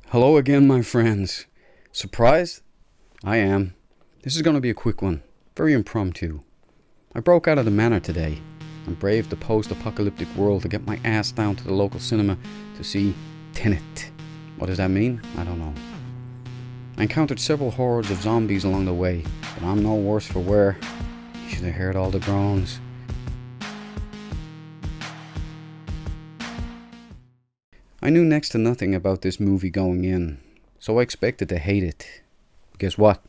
Hello again, my friends. Surprised? I am. This is going to be a quick one. Very impromptu. I broke out of the manor today and braved the post-apocalyptic world to get my ass down to the local cinema to see Tenet. What does that mean? I don't know. I encountered several hordes of zombies along the way, but I'm no worse for wear. You should have heard all the groans. I knew next to nothing about this movie going in, so I expected to hate it. Guess what?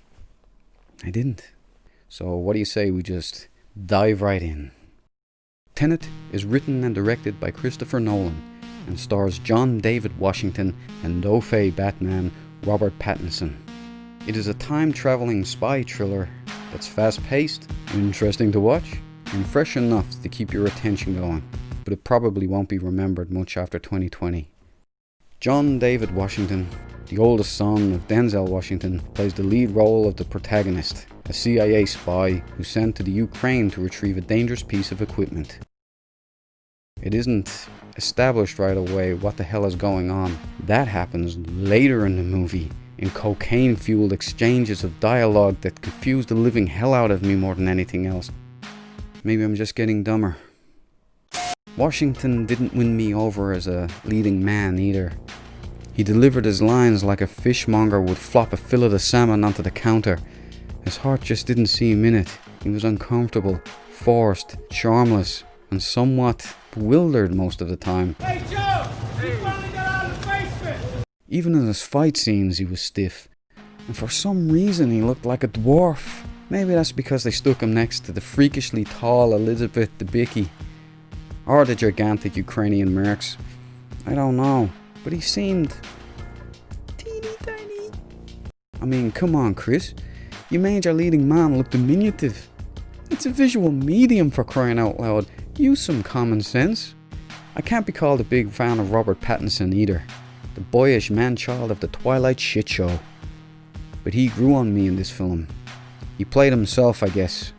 I didn't. So what do you say we just dive right in? Tenet is written and directed by Christopher Nolan and stars John David Washington and no-fay Batman Robert Pattinson. It is a time-traveling spy thriller that's fast-paced, interesting to watch, and fresh enough to keep your attention going, but it probably won't be remembered much after 2020. John David Washington, the oldest son of Denzel Washington, plays the lead role of the protagonist, a CIA spy who's sent to the Ukraine to retrieve a dangerous piece of equipment. It isn't established right away what the hell is going on. That happens later in the movie, in cocaine-fueled exchanges of dialogue that confuse the living hell out of me more than anything else. Maybe I'm just getting dumber. Washington didn't win me over as a leading man either. He delivered his lines like a fishmonger would flop a fillet of salmon onto the counter. His heart just didn't seem in it. He was uncomfortable, forced, charmless, and somewhat bewildered most of the time. Hey Joe! You finally got out of the basement! Even in his fight scenes he was stiff. And for some reason he looked like a dwarf. Maybe that's because they stuck him next to the freakishly tall Elizabeth Debicki. Or the gigantic Ukrainian mercs. I don't know. But he seemed teeny tiny. I mean, come on, Chris. You made your leading man look diminutive. It's a visual medium, for crying out loud. Use some common sense. I can't be called a big fan of Robert Pattinson either. The boyish man-child of the Twilight shit show. But he grew on me in this film. He played himself, I guess.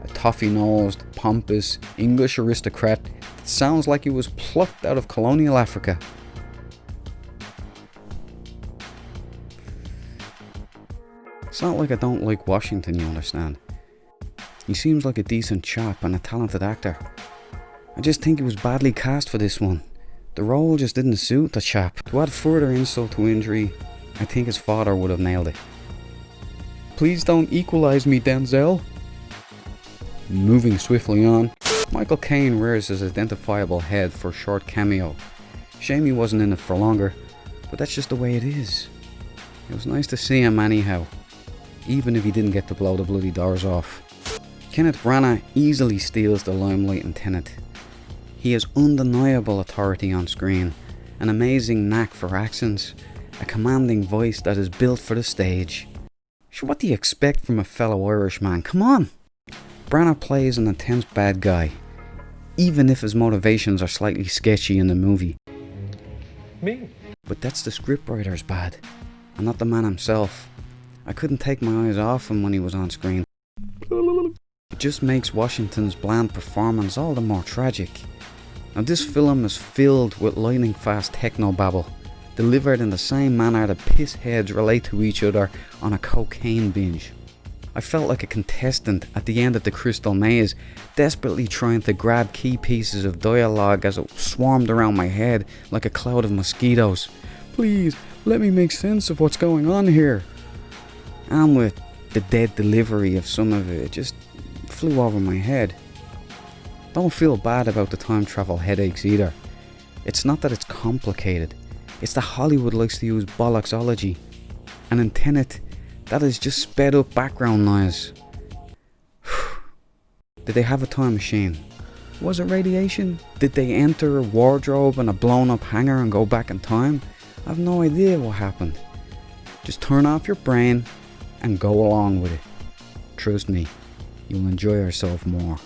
A toffee-nosed, pompous, English aristocrat that sounds like he was plucked out of colonial Africa. It's not like I don't like Washington, you understand. He seems like a decent chap and a talented actor. I just think he was badly cast for this one. The role just didn't suit the chap. To add further insult to injury, I think his father would have nailed it. Please don't equalize me, Denzel. Moving swiftly on, Michael Caine rears his identifiable head for a short cameo. Shame he wasn't in it for longer, but that's just the way it is. It was nice to see him anyhow, even if he didn't get to blow the bloody doors off. Kenneth Branagh easily steals the limelight in Tenet. He has undeniable authority on screen, an amazing knack for accents, a commanding voice that is built for the stage. So what do you expect from a fellow Irishman? Come on! Branagh plays an intense bad guy, even if his motivations are slightly sketchy in the movie. Me? But that's the scriptwriter's bad, and not the man himself. I couldn't take my eyes off him when he was on screen. It just makes Washington's bland performance all the more tragic. Now this film is filled with lightning fast technobabble, delivered in the same manner that pissheads relate to each other on a cocaine binge. I felt like a contestant at the end of the Crystal Maze, desperately trying to grab key pieces of dialogue as it swarmed around my head like a cloud of mosquitoes. Please, let me make sense of what's going on here. And with the dead delivery of some of it just flew over my head. Don't feel bad about the time travel headaches either. It's not that it's complicated, it's that Hollywood likes to use bollocksology. And in Tenet, that is just sped up background noise. Did they have a time machine? Was it radiation? Did they enter a wardrobe and a blown up hangar and go back in time? I have no idea what happened. Just turn off your brain and go along with it. Trust me, you'll enjoy yourself more.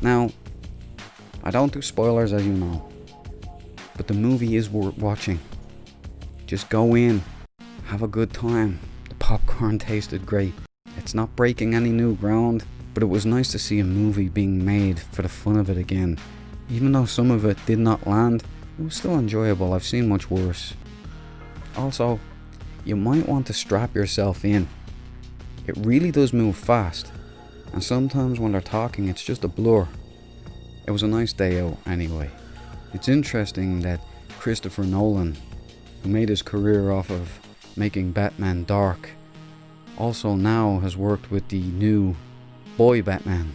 Now, I don't do spoilers, as you know, but the movie is worth watching. Just go in, have a good time. The popcorn tasted great. It's not breaking any new ground, but it was nice to see a movie being made for the fun of it again. Even though some of it did not land, it was still enjoyable. I've seen much worse. Also, you might want to strap yourself in. It really does move fast, and sometimes when they're talking it's just a blur. It was a nice day out anyway. It's interesting that Christopher Nolan, who made his career off of making Batman dark, also now has worked with the new boy Batman.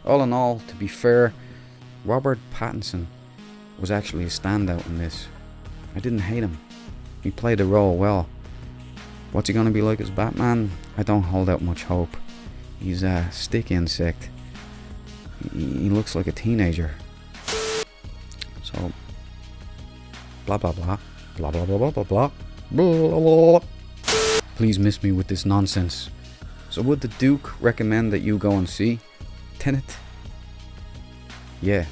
All in all, to be fair, Robert Pattinson was actually a standout in this. I didn't hate him. He played the role well. What's he gonna be like as Batman? I don't hold out much hope. He's a stick insect. He looks like a teenager. So, blah blah blah, blah blah blah blah blah blah, blah blah blah. Please miss me with this nonsense. So would the Duke recommend that you go and see Tenet? Yeah,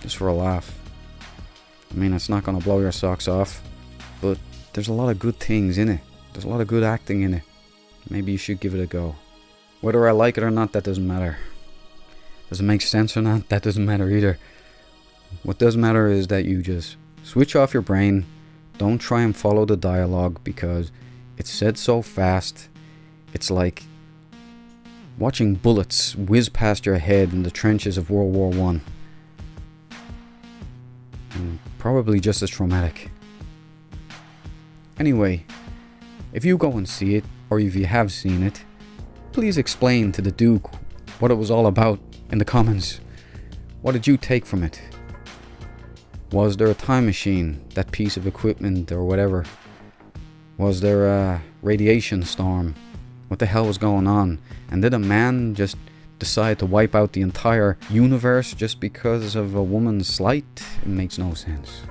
just for a laugh. I mean, it's not gonna blow your socks off, but there's a lot of good things in it. There's a lot of good acting in it. Maybe you should give it a go. Whether I like it or not, that doesn't matter. Does it make sense or not? That doesn't matter either. What does matter is that you just switch off your brain. Don't try and follow the dialogue because it's said so fast. It's like watching bullets whiz past your head in the trenches of World War I. And probably just as traumatic. Anyway, if you go and see it, or if you have seen it, please explain to the Duke what it was all about in the comments. What did you take from it? Was there a time machine, that piece of equipment or whatever? Was there a radiation storm? What the hell was going on? And did a man just decide to wipe out the entire universe just because of a woman's slight? It makes no sense.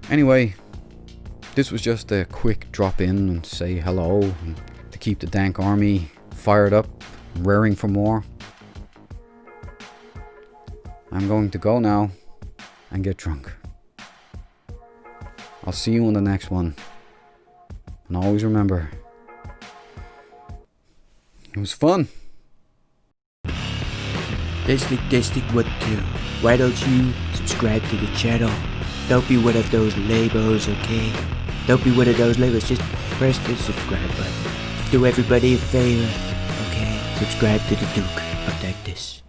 Anyway, this was just a quick drop in and say hello and to keep the dank army fired up, raring for more. I'm going to go now and get drunk. I'll see you in the next one. And always remember, it was fun. Testing, what to? Why don't you subscribe to the channel? Don't be one of those labels, okay? Don't be one of those labels, just press the subscribe button. Do everybody a favor, okay? Subscribe to the Duke of This.